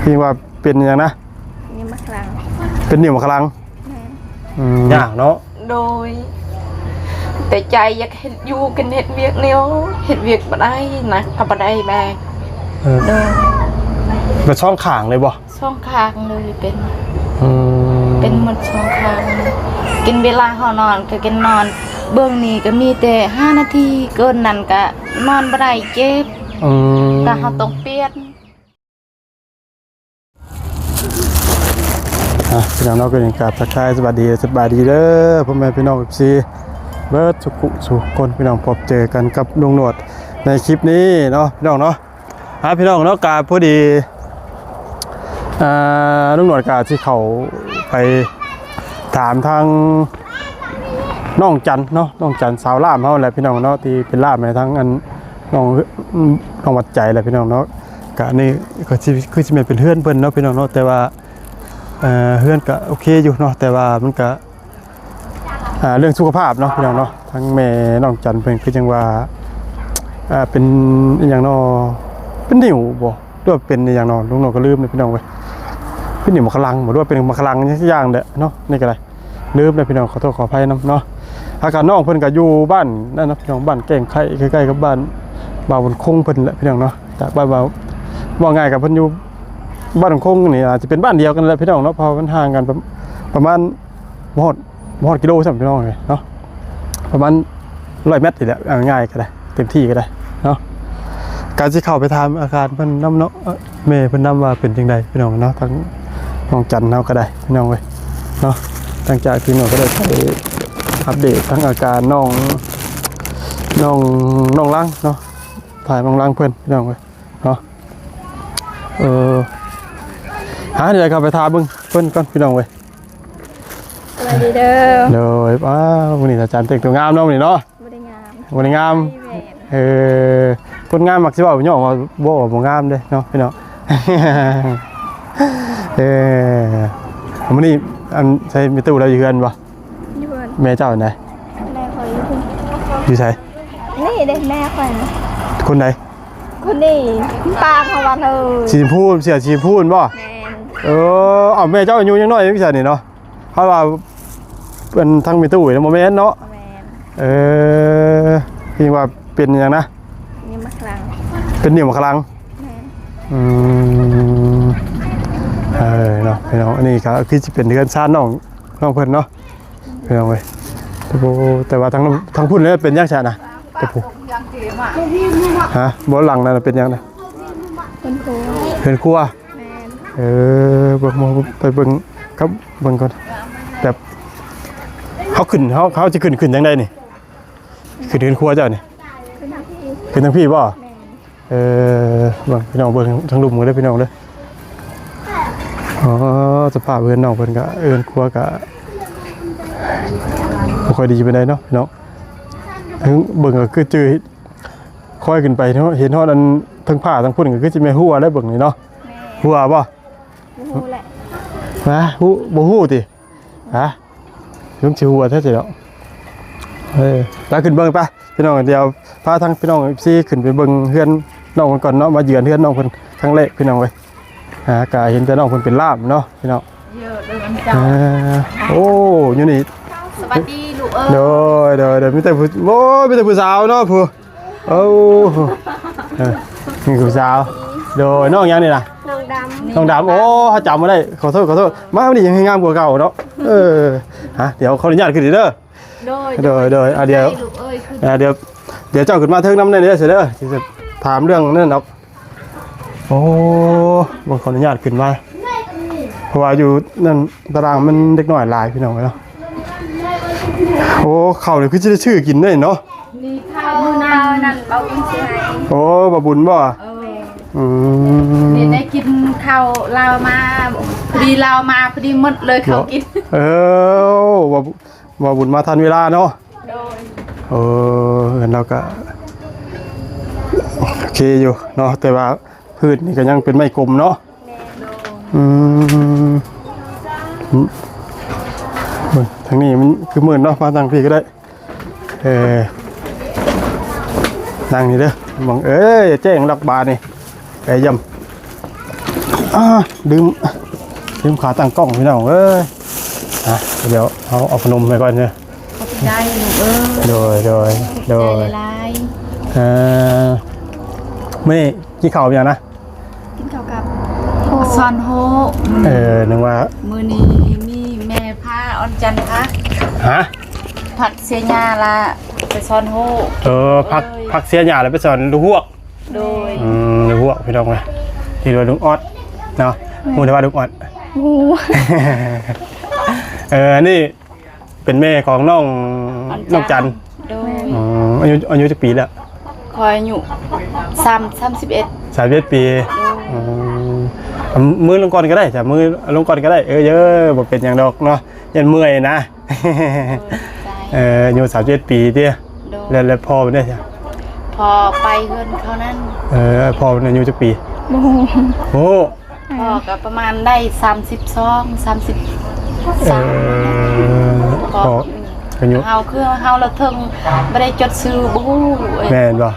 พี่ว่าเป็นอย่างนะนี่มะคลังเป็นนิ่วมะคลังยากเนาะโดยแต่ใจอยากเห็นอยู่กันเห็ดเวียกเนี้ยเห็ดเวียกมาได้นะทำมาได้แม่โดยเป็นช่องข่างเลยบ่ช่องคางเลยเป็นหมดช่องคางกินเวลาเขานอนก็กินนอนเบื้องนี้ก็มีแต่5 นาทีเกินนั้นก็นอนบ่ได้เจ็บก็เขาต้องเปลี่ยนพี่น้องเราก็ยังกราบทักทายสวัสดีเด้อพ่อแม่พี่น้องซีเบิร์ดสุคนพี่น้องพบเจอกันกับลุงหนวดในคลิปนี้เนาะพี่น้องเนาะพี่น้องเนาะกาพอดีลุงหนวดกาที่เขาไปถามทางน้องจันเนาะน้องจันสาวล่ามเขาแหละพี่น้องเนาะที่เป็นล่ามในทั้งอันน้องวัดใจแหละพี่น้องเนาะกะนี่ก็คือจะเป็นเพื่อนเพิ่นเนาะพี่น้องเนาะแต่ว่าเพื่อนก็โอเคอยู่เนาะแต่ว่ามันก็เรื่องสุขภาพเนาะพี่น้องเนาะทั้งแม่น้องจันเพิ่นคือจังว่าเป็นอย่างเนาะเป็นนิ่วบ่ด้วยเป็นอย่างเนาะลุงน้องก็ลืมเลยพี่น้องเว้ยเป็นนิ่วมะขลังบ่ด้วยเป็นมะขลังอย่างเด้อเนาะนี่ก็ได้ลืมเลยพี่น้องขอโทษขออภัยนำเนาะอาการน้องเพิ่นก็อยู่บ้านนั่นนะพี่น้องบ้านแก่งไข่ใกล้ๆกับบ้านบ่าวบนคงเพิ่นแหละพี่น้องเนาะจากบ้านว่าง่ายกับเพิ่นอยู่บ้านคงนี่อาจจะเป็นบ้านเดียวกันแหละพี่น้องเนาะพอมันห่างกันประมาณบ่ฮอดกิโลซ้ํพี่น้องเนาะประมาณ100 เมตรนี่แหละง่ายก็ได้เต็มที่ก็ได้เนาะการสิเข้าไปถามอาการเพิ่นนำเนาะแม่เพิ่นนำว่าเป็นจังได๋พี่น้องเนาะทั้งน้องจันเนาะก็ได้พี่น้องเว้ยเนาะหลังจากที่หนูก็ได้ไปอัปเดตทั้งอาการน้องลังเนาะถ่ายน้องลังเพื่อนพี่น้องเลยเนาะเดี๋ยวเข้าไปทาบึ้งเพื่อนก่อนพี่น้องเลยสวัสดีเด้อเดี๋ยววันนี้อาจารย์แต่งตัวงามเนาะวันนี้เนาะวันนี้งามคนงามมักสิว่าย่อมาบ่งามเด้เนาะพี่น้องวันนี้อันใช้มีตู้เราอยู่กันปะแม่เจ้าไหนแม่คอยอยู่ใช่นี่เด็กแม่คอยคนไหนคนนี้ปลาเขาวันชีพูดเสียชีพูดป่ะเอาแม่เจ้าอยู่ยังน้อยพี่ชายนี่เนาะเพราะว่าเป็นทั้งมีตู้แล้วโมเมนต์เนาะพี่ว่าเป็นอย่างนะนี่มะคลังเป็นนิ่วมะคลังเนาะพี่น้องอันนี้ครับคือจะเป็นเดือนชาติน้องเพื่อนเนาะพี่น้องเว้ยแต่ว่าทั้งพุ่นเลยเป็นยังไงนะแต่ผู้บ่หลังนั่นเป็นยังไงเป็นครัวเบิ่งไปเบิ่งครับเบิ่งก่อนแบบเขาจะขึ้นยังไงนี่ขึ้นครัวเจ้านี่ขึ้นทั้งพี่บ่เบิ่งพี่น้องเบิ่งทั้งลุมเลยพี่น้องเลยสภาพเพื่อนน้องเพื่อนก็ครัวก็ไม่ค่อยดีไปไหนเนาะพี่น้องถึงเบิ่งก็คือจืดค่อยขึ้นไปเนาะเห็นฮอดอันทั้งผ้าทั้งพุ่นก็คือจะไม่หัวได้เบิ่งนี่เนาะหัวป่ะนะบ่หูติยุ่งชิหัวแท้ๆเนาะไปขึ้นเบิ่งไปพี่น้องเดี๋ยวพาทั้งพี่น้องซีขึ้นไปเบิ่งเฮือนน้องก่อนเนาะมาเยือนเฮือนน้องเพิ่นครั้งแรกพี่น้องเว้ยก็เห็นแต่น้องเพิ่นเป็นล่ามเนาะพี่น้องโอ้อยู่นี่สวัสดีลูกเดี๋ยวมีแต่ผู้สาวเนาะผู้มีผู้สาวเดี๋ยวน้องยังนี่นะน้องดำโอ้เขาจำมาได้ขอโทษมาวันนี้ยังงามกว่าเก่าเนาะเดี๋ยวขออนุญาตขึ้นเด้อเดี๋ยวเจ้าขึ้นมาเทิงน้ำในนี้เสร็จเด้อจะถามเรื่องนั่นเนาะโอ้บางขออนุญาตขึ้นมาเพราะว่าอยู่นั่นตารางมันเด็กหน่อยลายพี่น้องเนาะโอ้ข้าวเนี่ยคือจะได้ชื่อกินได้เนาะมีข้าวนั่นเบาบุญใช่โอ้บาบุญบ่นี่ได้กินข้าวลาวมาพอดีลาวมาพอดีหมดเลยเขากินบาบุญมาทันเวลาเนาะเราก็โอเคอยู่เนาะแต่ว่าพืชนี่ก็ยังเป็นไม้กลมเนาะทางนี้มันคือหมื่นเนาะมาทางพี่ก็ได้นั่งนี่เด้อมองแจ้งรักบานี่ไก่ยำ ลืมขาตั้งกล้องพี่น้องเอ้ยเดี๋ยวเอาขนมไปก่อนเนี่ย ขอบใจลูกเอ้ย โดย ใจหลาย ไม่กี่ข่าวอย่างนะ กินข้าวกับซอนโฮ นึกว่า มื้อนี้มีแม่พาออนจันทร์พัก ฮะ ผัดเสียญาละไปซอนโฮ พักเสียหยาแล้วไปสอนลูกหวก โดย ลูกหวกพี่น้องเลยที่ดูลูกออดเนาะมูได้ว่าลูกออดนี่เป็นแม่ของน้องจัน โดย อายุจะปีแล้ว คอยอยู่31 31 ปีมือลงก่อนก็ได้จ้ะมือลงก่อนก็ได้เยอะบ่เป็นอย่างดอกเนาะยันเมื่อยนะอายุ31 ปีเตี้ยแล้วพ่อเป็นได้จ้ะ พอไปเฮือนเขานั้น พ่อเป็นอายุจะปีโอ้ พ่อก็ประมาณได้32 33 พ่ออายุ เฮาคือเฮาละถึงบ่ได้จดซื้อบ่ฮู้ แม่นบ่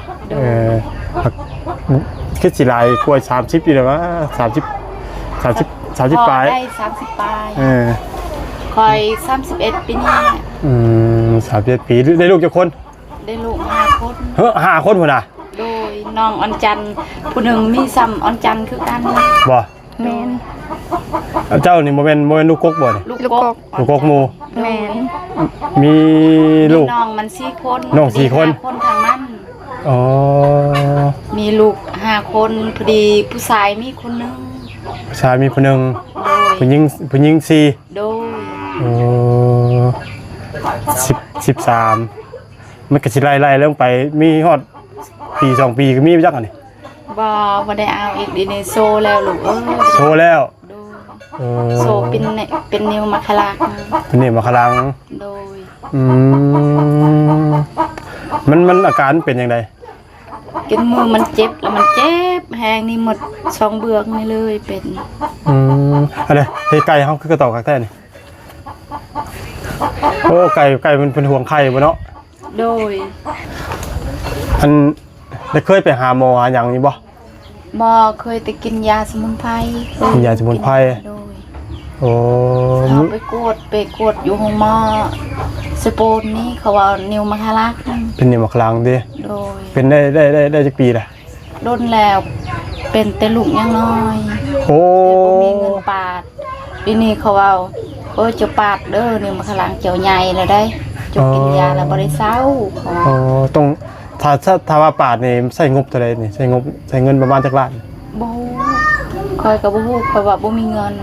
คือสิหลายกว่า30อยู่แล้วว่า30ปลายได้30ปลายคอย31ปีนี้31 ปีได้ลูกกี่คนได้ลูก5 คน 5 คนพุ่นน่ะโดยน้องออนจันทร์ผู้หนึ่งมีซ้ำออนจันทร์คือกันบ่แม่น เจ้านี่บ่แม่นลูกกกบ่นี่ ลูกกก ลูกกกหมู่ แม่นมีลูกน้องมัน4 คนน้อง4 คนคนทางนั้นอ๋อมีลูก5 คนพอดีผู้ชายมีคนนึงผู้ชายมีคนนึงผู้หญิง4โดยโอ้13มันก็สิไล่ๆลงไปมีฮอดปี2 ปีก็มีจักอันนี้บ่ได้เอาอีกดิเนโซแล้วลูกโซแล้วโซเป็นนิวมาคลากเป็นนิวมาคลังโดยมันอาการเป็นยังไงกินมือมันเจ็บแล้วมันเจ็บแหงนี่หมด2 เบือกนี่เลยเป็นอะไรไก่เขาคือกระต่อกระแตนี่โอ้ไก่มันเป็นห่วงไข่บ่เนาะโดยอันได้เคยไปหาหมออย่างนี้บ่เคยแต่กินยาสมุนไพรยาสมุนไพรโอ้เขาไปกวดอยู่ห้องหมอสโปนนี่เขาว่านิวมาคลักเป็นนิวมาคลังดิโดยเป็นได้จักปีละโดนแล้วเป็นแต่ลูกยังน้อยโอ้มีเงินปาดปีนี้เขาว่าจะปาดเด้อนิวมาคลังเจ้าใหญ่แล้วได้จะกินยาแล้วบ่ได้เศร้าต้องถ้าว่าปาดนี่ใส่งบเท่าไหร่นี่ใส่เงินประมาณจักล้านบ่คอยก็บ่ฮู้คอยว่าบ่มีเงิน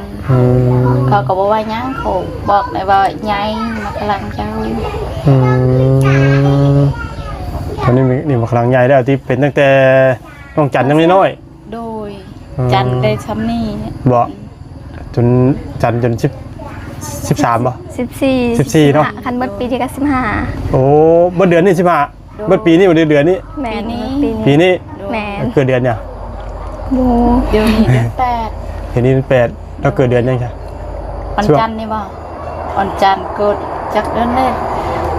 เขาก็บ่ว่าหยังเขาบอกได้ว่าใหญ่มาคลังเจ้าตอนนี้นี่มาคลังใหญ่แล้วที่เป็นตั้งแต่น้องจันยังน้อยโดยจันได้ซ้ำนี่บ่จนจันจน13บ่14เนาะคันเบิดปีที่ก็15โอ้เบิดเดือนนี่15เบิดปีนี้บ่เดือนนี้แม่นี้ปีนี้แม่เกิดเดือนเนี่ยเดือนนี้เดือน8เดือนนี้เป็น8แล้วเกิดเดือนยังจ้ะวันจันทร์นี่บ่วันจันทร์เกิดจักเดือนแรก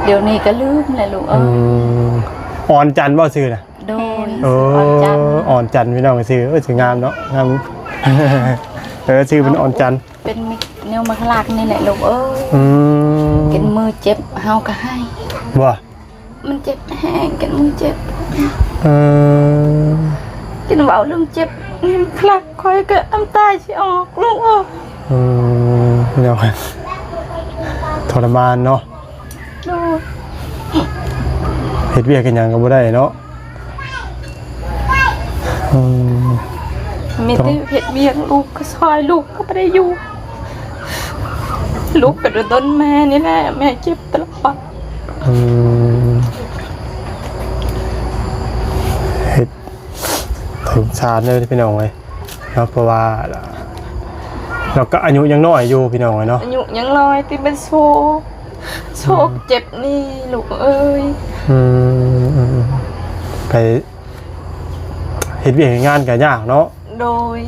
เดี๋ยวนี้ก็ลืมแหละลูกอ่อนจันทร์บ่ชื่อน่ะโดยอ่อนจันทร์พี่น้องชื่อชื่องามเนาะงามชื่อเป็นอ่อนจันทร์เป็นแนวมาคลากนี่แหละลูกกินมือเจ็บเฮาก็ให้บ่มันเจ็บแห้งกินมือเจ็บกินเบาเรื่องเจ็บคลักคอยก็น้ำตาสิออกลูกเนาะทรมานเนาะเฮ็ดเวียกกันหยังก็บ่ได้เนาะมีแต่เฮ็ดเวียกลูกก็ซอยลูกก็บ่ได้อยู่ลูกก็โดนแม่นี่แหละแม่เจ็บตลอดเฮ็ดถึงชาติเลยพี่น้องเอ้ยเนาะเพราะว่าเราก็อายุยังน้อยอยู่พี่น้องเนาะอายุยังน้อยที่เป็นโชคเจ็บนี่ลูกเอ้ยไปเฮ็ดเวียกงานก็ยากเนาะโดย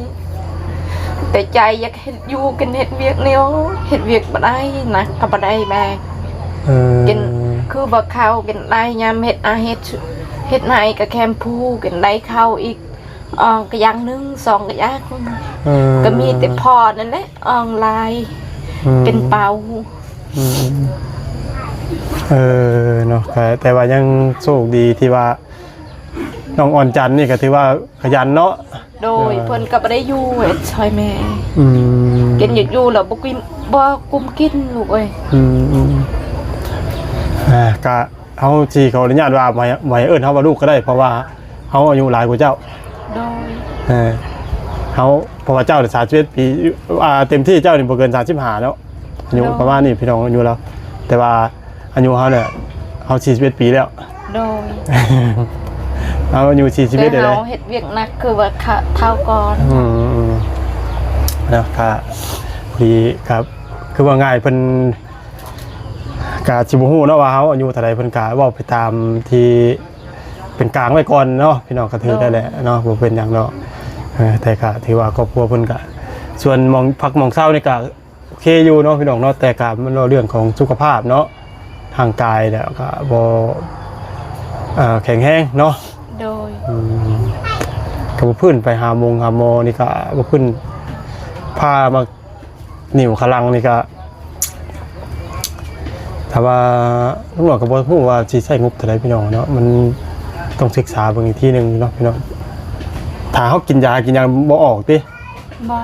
แต่ใจอยากเฮ็ดอยู่กันเฮ็ดเวียกเนี่ยเฮ็ดเวียกบ่ได้นะก็บ่ได้แม่กินคือบ่เข้ากินได้ยามเฮ็ดเฮ็ดไหนก็แคมพูกินได้เข้าอีก ก็อย่างหนึงสองก็อย่าง ก็มีแต่พอนั่นแหละออนไลน์เป็นเป่า เนาะแต่ว่ายังโชคดีที่ว่าน้องอ่อนจันนี่ก็ถือว่าขยันเนาะโดยเพิ่นก็บ่ได้อยู่ชอยแม่กินอยู่แล้วบ่กินบ่กุมกินลูกเอ้ยก็เฮาสิขออนุญาตว่าบ่ให้เอิ้นเฮาว่าลูกก็ได้เพราะว่าเฮาอายุหลายกว่าเจ้าโดยเฮาเพราะว่าเจ้าเนี่ย31ปีเต็มที่เจ้านี่บ่เกิน35แล้วอายุประมาณนี้พี่น้องอายุแล้วแต่ว่าอายุเฮาเนี่ยเฮา41ปีแล้วโดยเอาอายุ41ได้เฮาเฮ็ดเวียกหนักคือว่าเท่าก่อนนะครับดีครับคือว่าง่ายเพิ่นกะสิบ่ฮู้เนาะว่าเฮาอายุเท่าใดเพิ่นกะเว้าไปตามที่เป็นกลางไว้ก่อนเนาะพี่น้องก็ถือได้แหละเนาะบ่เป็นหยังเนาะแต่ก็ถือว่าครอบครัวเพิ่นก็ส่วนมองพักมองเศร้านี่ก็โอเคอยู่เนาะพี่น้องเนาะแต่ก็มันเรื่องของสุขภาพเนาะทางกายเนี่ยก็บ่แข็งแรงเนาะโดยก็บ่พื้นไปหาหมอนี่ก็บ่พื้นพามานิ่วขลังนี่ก็ถ้าว่าตำรวจก็บ่ฮู้ว่าสิใช้งบเท่าใดพี่น้องเนาะมันต้องศึกษาเบิ่งอีกทีนึงเนาะพี่น้องถ้าเฮากินยาบ่ออกติบ่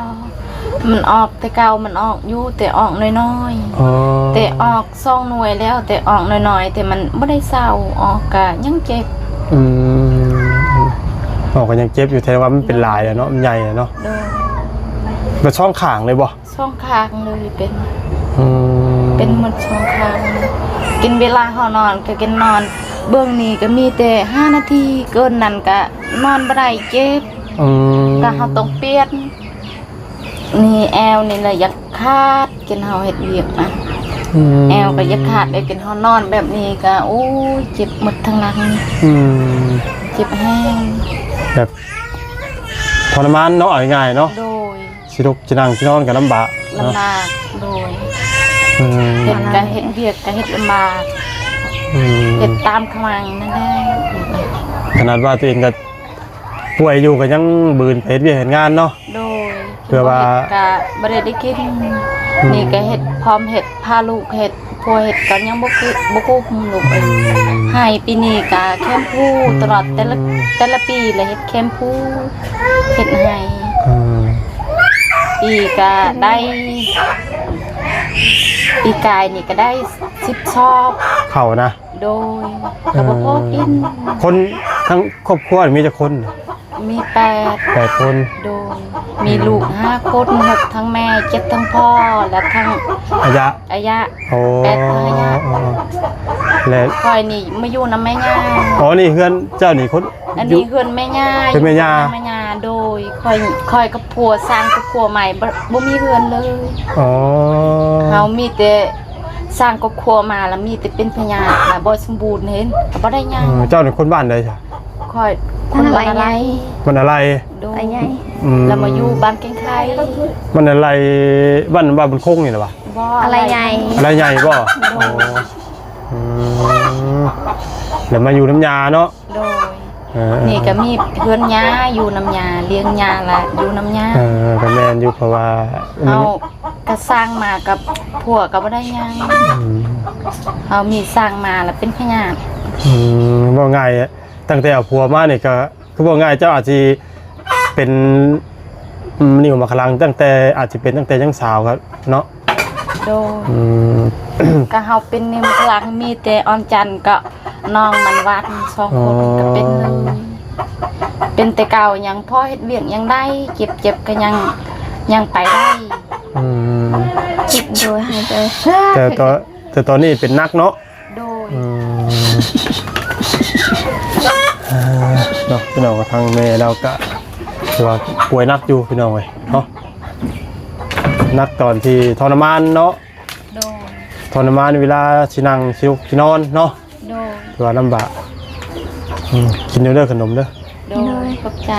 มันออกแต่เก่ามันออกอยู่แต่ออกน้อยๆแต่ออก2หน่วยแล้วแต่ออกน้อยๆแต่มันบ่ได้เศร้าออกก็ยังเจ็บออกก็ยังเจ็บอยู่แต่ว่ามันเป็นลายเนาะมันใหญ่เนาะมันช่องข้างเลยบ่ช่องข้างเลยเป็นหมดช่องข้างกินเวลาเฮานอนก็กินนอนเบื้องนี้ก็มีแต่5นาทีเกินนั้นก็นอนบ่ได้เจ็บก็เฮาต้องเปลี่ยนนี่แอวนี่เลยอยากขาดกินเฮาเฮ็ดเวียกนะแอวก็อยากขาดได้กินเฮานอนแบบนี้ก็โอ้ยเจ็บหมดทั้งหลังเจ็บแห้งแบบทรมานเนาะง่ายๆเนาะโดยสิลุกสินั่งสินอนก็ลำบากโดยเฮ็ดก็เฮ็ดเวียกก็เฮ็ดลำบากเฮ็ดตามขมังนั่นแหละขนาดว่าตัวเองก็ป่วยอยู่ก็ยังบืนไปเฮ็ดเวียกเฮ็ดงานเนาะโดยเพื่อว่าก็บ่ได้กินนี่ก็เฮ็ดพร้อมเฮ็ดพาลูกเฮ็ดผัวเฮ็ดก็ยังบ่คุ้มลูกเอ้ยให้ปีนี้ก็แคมพูตลอดแต่ละปีเลยเฮ็ดแคมพูเฮ็ดให้ปีก็ได้ปีกายนี่ก็ได้10ชอบเข้านะโดยก็บ่พอกินคนทั้งครอบครัวมีจักคนมี8คนโดยมีลูก5คน6ทั้งแม่7ทั้งพ่อและทั้งอายะ8ทั้งอายะแล้วค่อยนี่มาอยู่นำแม่ย่านี่เฮือนเจ้านี่คนอันนี้เฮือนแม่ย่าเป็นแม่ย่าโดยค่อยกับผัวสร้างกับผัวใหม่บ่มีเฮือนเลยเฮามีแต่สร้างกับครัวมาแล้วมีแต่เป็นพญาบ่สมบูรณ์เห็นก็บ่ได้หยังเจ้าเป็นคนบ้านใดจ้ะค่อยคนอะไรมันอะไรใหญ่แล้วมาอยู่บ้านเก่งไข่มันอะไรบ้านบุญคงนี่เหรอวะอะไรใหญ่บ่แล้วมาอยู่น้ำยาเนาะโดยนี่ก็มีเพื่อนยาอยู่น้ำยาเลี้ยงยาละอยู่น้ำยาก็แม่นอยู่เพราะว่าเอาก็สร้างมากับผัวก็บ่ได้ยังเอามีสร้างมาแล้วเป็นพญาบ่ง่ายตั้งแต่เอาผัวมานี่ก็คือบ่ง่ายเจ้าอาจสิเป็นนิ่วมาคลังตั้งแต่อาจสิเป็นตั้งแต่ยังสาวครับเนาะโดก็เฮาเป็นนิ่วมาคลังมีแต่อ่อนจันก็น้องมันวัด2คนก็เป็นเลยเป็นแต่เก่ายังพ่อเฮ็ดเวียกยังได้เจ็บก็ยังไปได้จิบโดยให้ไปแต่ตอนนี้เป็นนักเนาะโดยเนาะพี่น้องทางแม่เราก็ถือว่าป่วยนักอยู่พี่น้องเว้ยเนาะนักตอนที่ทรมานเนาะทรมานเวลาสินั่งสินอนเนาะถือว่าลำบากกินเด้อขนมเด้อโดยขอบใจ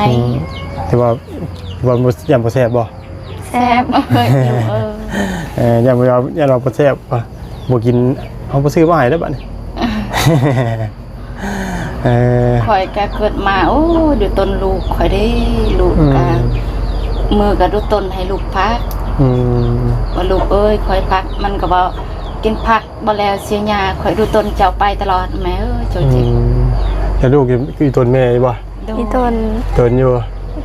ถือว่ายังบ่แซ่บบ่แซ่บยังเราบ่แซ่บบ่กินเอาบ่ซื้อมาให้เด้อบัดนี้ ข่อยก็เกิดมาโอ้อยู่ต้นลูกข่อยได้ลูกก็มือก็ดูต้นให้ลูกพักว่าลูกเอ้ยข่อยพักมันก็บ่กินผักบ่แล้วเสียหญ้าข่อยดูต้นเจ้าไปตลอดแม่เอ้ยเจ้าจิแล้วลูกอีต้นแม่บ่อีต้นอยู่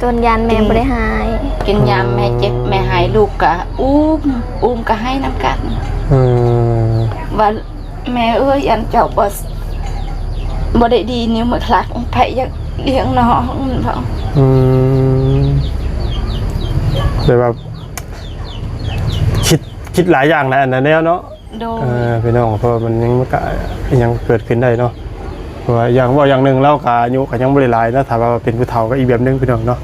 ต้นยานแม่บ่ได้หายกินยามแม่เจ็บแม่หายลูกก็อุ้มก็ให้น้ำกันว่าแม่เอ้ยอันเจ้าบ่ได้ดีนิ้วมือคลักไผอยากเลี้ยงน้องเนาะเลยแบบคิดหลายอย่างนะอันนั้นแล้วเนาะพี่น้องเพราะมันยังเกิดขึ้นได้เนาะเพราะว่าอย่างหนึ่งแล้วก็อายุก็ยังบ่ได้หลายนะถ้าว่าเป็นผู้เฒ่าก็อีกแบบนึงพี่น้องเนาะ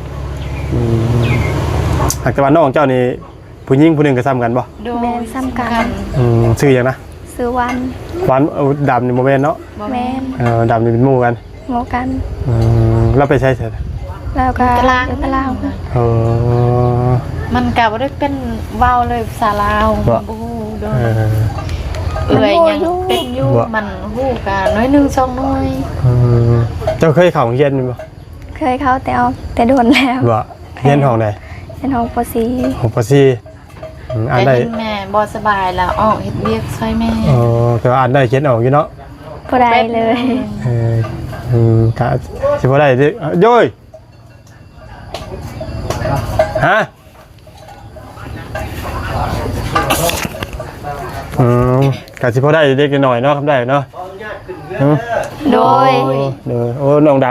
หากแต่ว่าน้องเจ้านี่ผู้หญิงผู้หนึงก็ซ้ำกันบ่แม่ซ้ำกันชื่อหยังนะชื่อวันดำนี่บ่แม่นเนาะแม่นดำนี่เป็นหมู่กันแล้วไปใช้เสร็จแล้วก็ตะลางมันก็บ่ได้เป็นเว้าเลยภาษาลาวบ่ฮู้เด้อยังเป็นอยู่มันฮู้กันน้อยนึง2น้อยเจ้าเคยเข้าโรงเรียนบ่เคยเข้าแต่โดนแล้วบ่เรียนห้องใดเรียนห้องป .4 ห้องป .4 อ่านได้แม่บ่สบายแล้วออกเฮ็ดเวียกช่วยแม่แต่ว่าอ่านได้เขียนออกอยู่เนาะบ่ได้เลยกะสิบ่ได้โย้ยฮะกะสิพอได้เด็กหน่อยเนาะทำได้เนาะโดยโอ้น้องด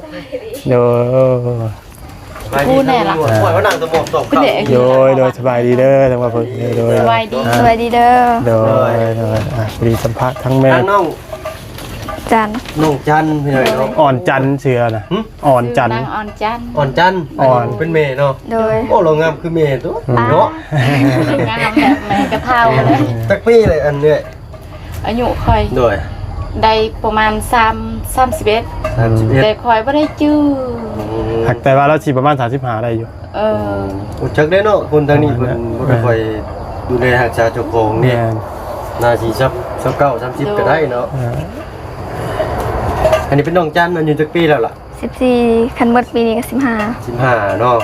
ำโดยกูแน่ล่ะโดยสบายดีเด้อทั้งว่าเพิ่นโดยสบายดีเด้อโดยดีสัมภาษณ์ทั้งแม่น้องจันน้องจันพี่น้องอ่อนจันเชื่อนะอ่อนจันอ่อนจันเป็นเมย์เนาะโดยโอ้เรางามคือเมย์ตัวเนาะงามแบบแม่กระเทาเลยตักพี่เลยอันเนี้ยอายุค่อยโดยได้ประมาณ31แต่ค่อยบ่ได้จื้อแต่ว่าเราสิประมาณ35ได้อยู่จักได้เนาะคนทางนี้เพิ่นบ่ได้ค่อยดูแลรักษาเจ้าของนี่น่าสิซับ29 30ก็ได้เนาะอันนี้เป็นน้องจันอายุจักปีแล้วล่ะ14คันหมดปีนี้ก็15เนาะ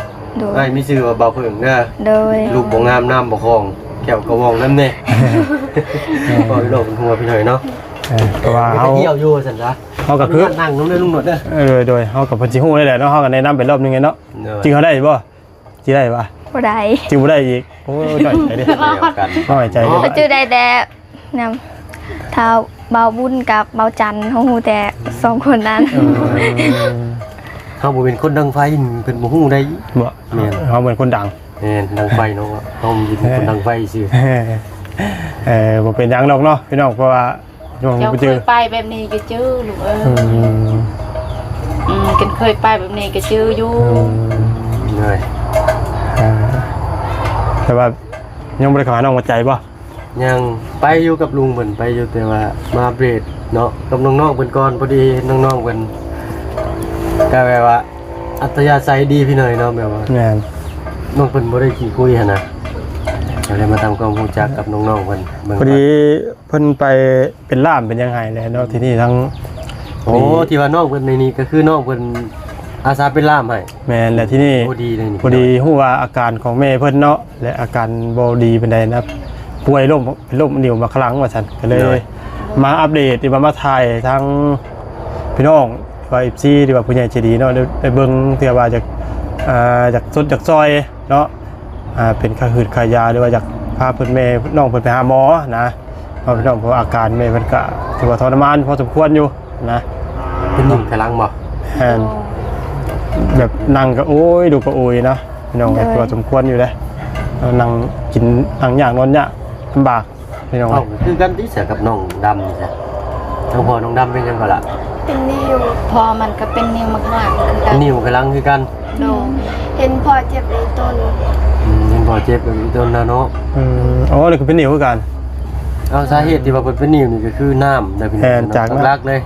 ไอ้มีชื่อว่าเบาเพิ่งเด้อโดยลูกบ่งามน้ำบ่คลองแก้วกระวองนำแน่บ่โลกเป็นหัวพี่หน่อยเนาะเพราะว่าเฮาเที่ยวอยู่ซั่นซะเฮาก็คือนั่งนำได้ลุงหนวดเด้อโดยเฮากับเพิ่นสิฮู้ได้แหละเนาะเฮาก็แนะนำไปรอบนึงไงเนาะจริงเขาได้บ่สิได้บ่บ่ได้จริงบ่ได้อีกโอ้ยน้อยใจเด้น้อยใจเด้จื้อได้แต่นำถ้าเบาบุญกับเบาจันเฮาฮู้แต่2คนนั้นเฮาบ่เป็นคนดังไฟเพิ่นบ่ฮู้ได้บ่แม่นเฮาเหมือนคนดังแม่นดังไฟเนาะเฮาเป็นคนดังไฟซื่อบ่เป็นหยังหรอกเนาะพี่น้องเพราะว่าเจ้าเคยไปแบบนี้ก็จื้อลูกกันเคยไปแบบนี้ก็จื้ออยู่เลยแต่ว่ายังบ่ได้เข้าหาน้องหัวใจบ่ยังไปอยู่กับลุงเพิ่นไปอยู่แต่ว่ามาเบรดเนาะกับน้องๆเพิ่นก่อนพอดีน้องๆเพิ่นก็แบบว่าอัธยาศัยดีพี่หน่อยเนาะแบบว่าแม่นน้องเพิ่นบ่ได้ขี้คุยหั่นน่ะก็เลยมาทำความรู้จักกับน้องๆเพิ่นพอดีเพิ่นไปเป็นล่ามเป็นยังไงแหละเนาะที่นี่ทั้งที่ว่าน้องเพิ่นในนี้ก็คือน้องเพิ่นอาสาเป็นล่ามให้แม่นและที่นี่พอดีฮู้ว่าอาการของแม่เพิ่นเนาะและอาการบ่ดีปานใดนะป่วยเป็นโรคนิ้วมาครั้งว่าซั่นก็เลยมาอัปเดตที่มาถ่ายทั้งพี่น้องว่า FC ที่ว่าผู้ใหญ่ใจดีเนาะได้เบิ่งเทื่อว่าจากสดจากซอยเนาะเป็นค่าหืดค่ายาหรือว่าจากพาเพิ่นแม่น้องเพิ่นไปหาหมอนะเพราะพี่น้องเพราะอาการแม่เพิ่นก็ถือว่าทรมานพอสมควรอยู่นะเป็นหนุ่มกำลังบ่แบบนั่งก็โอ้ยดูก็โอยนะพี่น้องถือว่าสมควรอยู่เด้นั่งกินนั่งอย่างนอนยากลำบากพี่น้องคือกันที่เสียกับน้องดำนี่จ้ะทั้งพ่อน้องดำเป็นยังก็ล่ะเป็นนิ้วพอมันก็เป็นนิ้วมากๆคือกันนิ้วกำลังคือกันเห็นพ่อเจ็บในต้นเห็นพ่อเจ็บในต้นนะเนาะอ๋อนี่คือเป็นนิ้วคือกันเอาสาเหตุที่ว่าเป็นนิ้วนี่ก็คือน้ำได้เป็นจากลักเลย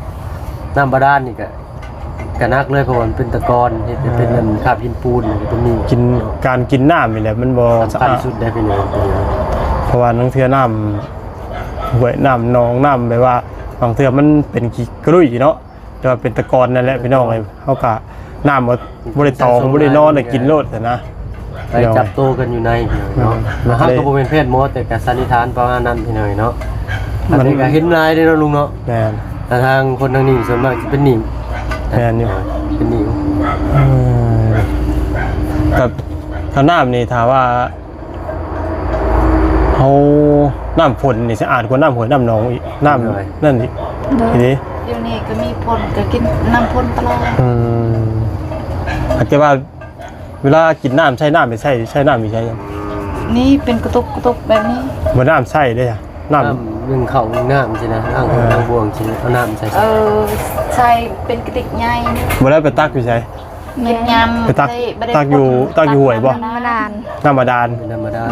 น้ำบาดาลนี่ก็นักเลยเพราะมันเป็นตะกอนเป็นคราบหินปูนเป็นนิ้วการกินน้ำนี่แหละมันบ่สะอาดสุดได้เป็นอย่างเพราะว่าบางเทื่อน้ำห้วยน้ำหนองน้ำแบบว่าบางเทื่อมันเป็นขี้กรุ่ยเนาะ แต่ว่าเป็นตะกอนนั่นแหละพี่น้องเลยเขากะน้ำบริตองบริโนอนเลยกินโลดแต่นะ ไปจับโตกันอยู่ในเนาะแล้วเขาก็บ่เป็นเพศหมอแต่ก็สันนิษฐานประมาณนั้นพี่น้อยเนาะอันนี้ก็เห็นลายได้เนาะลุงเนาะ แม่น แต่ทางคนทางนี้ส่วนมากจะเป็นหนิง แม่นอยู่ เป็นหนิง กับถ้าน้ำนี่ถามว่าเขาน้ำฝนนี่สะอาดกว่าน้ำหัวน้ำหนองอีกน้ำนั่นอีก โดย ทีนี้ เดี๋ยวนี้ก็มีพ่นก็กินน้ำพ่นตลอด อาจจะว่าเวลากินน้ำใช้น้ำไม่ใช่น้ำไม่ใช่ยัง นี่เป็นกระตุกแบบนี้ บนน้ำใช่ได้จ้ะน้ำ น้ำนึ่งข้าวนึ่งน้ำใช่ไหมอ่างบวงใช่ไหมเอาน้ำใส่ ใช่เป็นกระติกใหญ่ บนได้ไปตักอยู่ใช่ กินยำ ไปตัก บ่ได้ ตักอยู่ห้วยบ่ ธรรมดาน น้ำบาดาล เป็นธรรมดา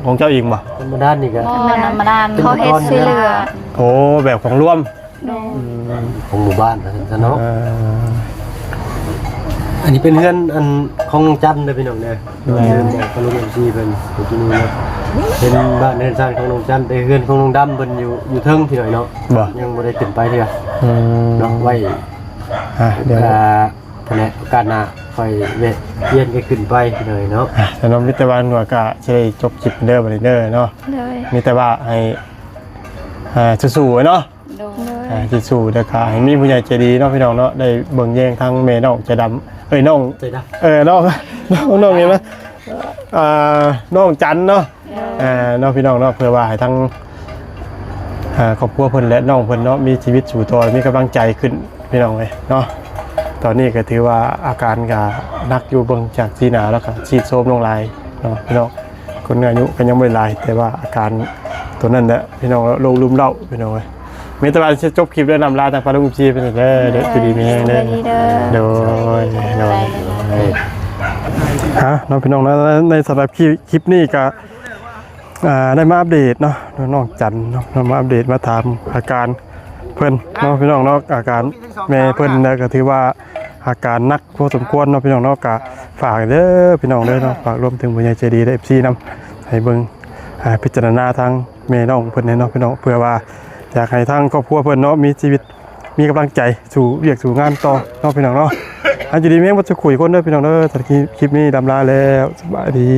ของเจ้าเองบ่ ธรรมดานี่ก็ อ๋อน้ำมาดาน เขาเฮ็ดช่วยเหลือ โอ้แบบของร่วม โดย ของหมู่บ้านนะท่านเนาะ เอ่อ อันนี้เป็นเพื่อนอันของน้องจันเลยพี่น้องเนี่ยเพื่อนของลุงเอ็มซีเป็นอยู่ที่นี่เนาะเป็นบ้านเรือนสร้างของน้องจันแต่เพื่อนของน้องดำเป็นอยู่เทิงพี่หน่อยเนาะ บ่ ยังไม่ได้ขึ้นไปเถอะ อืม เนาะไว้ เดี๋ยว แผนกการหน้าคอยเวทเย็นไปขึ้นไปพี่หน่อยเนาะ แต่น้องมิตรวันหัวกะจะได้จบคลิปเด้อบ่ได้เด้อเนาะ โดย มีแต่ว่าให้สู้ๆไว้เนาะ โดน โดย ที่สู้เด้อค่ะให้มีผู้ใหญ่ใจดีเนาะพี่น้องเนาะได้เบิ่งแย่งทั้งแม่น้องใจดำน้อง ใจด น้องน้องเห็นไหมน้องจันเนาะน้องพี่น้องเนาะเพื่อว่าให้ทั้งครอบครัวเพิ่นและน้องเพิ่นเนาะมีชีวิตสู่ต่อมีกำลังใจขึ้นพี่น้องเลยเนาะตอนนี้ก็ถือว่าอาการก็นักอยู่เบิ่งจากสีหน้าแล้วก็ซีดโทรมลงลายเนาะพี่น้องคนอายุก็ยังไม่หลายแต่ว่าอาการตัวนั้นแหละพี่น้องโรคลุ่มเล่าพี่น้องเลยมีแต่ว่าจะจบคลิปด้วยนำลาทางปารุจีเป็นเด้อเด้อคือดีมีแห้งเด้อ โดยน้องพี่น้องนะในสำหรับคลิปนี้ก็ได้มาอัปเดตเนาะน้องจันเนาะมาอัปเดตมาถามอาการเพื่อนเนาะพี่น้องเนาะอาการแม่เพื่อนเนี่ยก็ถือว่าอาการหนักพอสมควรเนาะพี่น้องเนาะก็ฝากเด้อพี่น้องเด้อเนาะฝากรวมถึงผู้ใหญ่ใจดีได้ FC นำให้เบิ่งพิจารณาทางแม่น้องเพื่อนเนาะพี่น้องเพื่อว่าอยากให้ทางครอบครัวเพื่อนเนาะมีชีวิตมีกำลังใจสู่เรียกสู่งานต่อเนาะพี่น้องเนาะอันอยู่ดีแม่งว่าจะคุยคนเด้อพี่น้องเด้อตอนคลิปนี้ดำลาแล้วสบายดี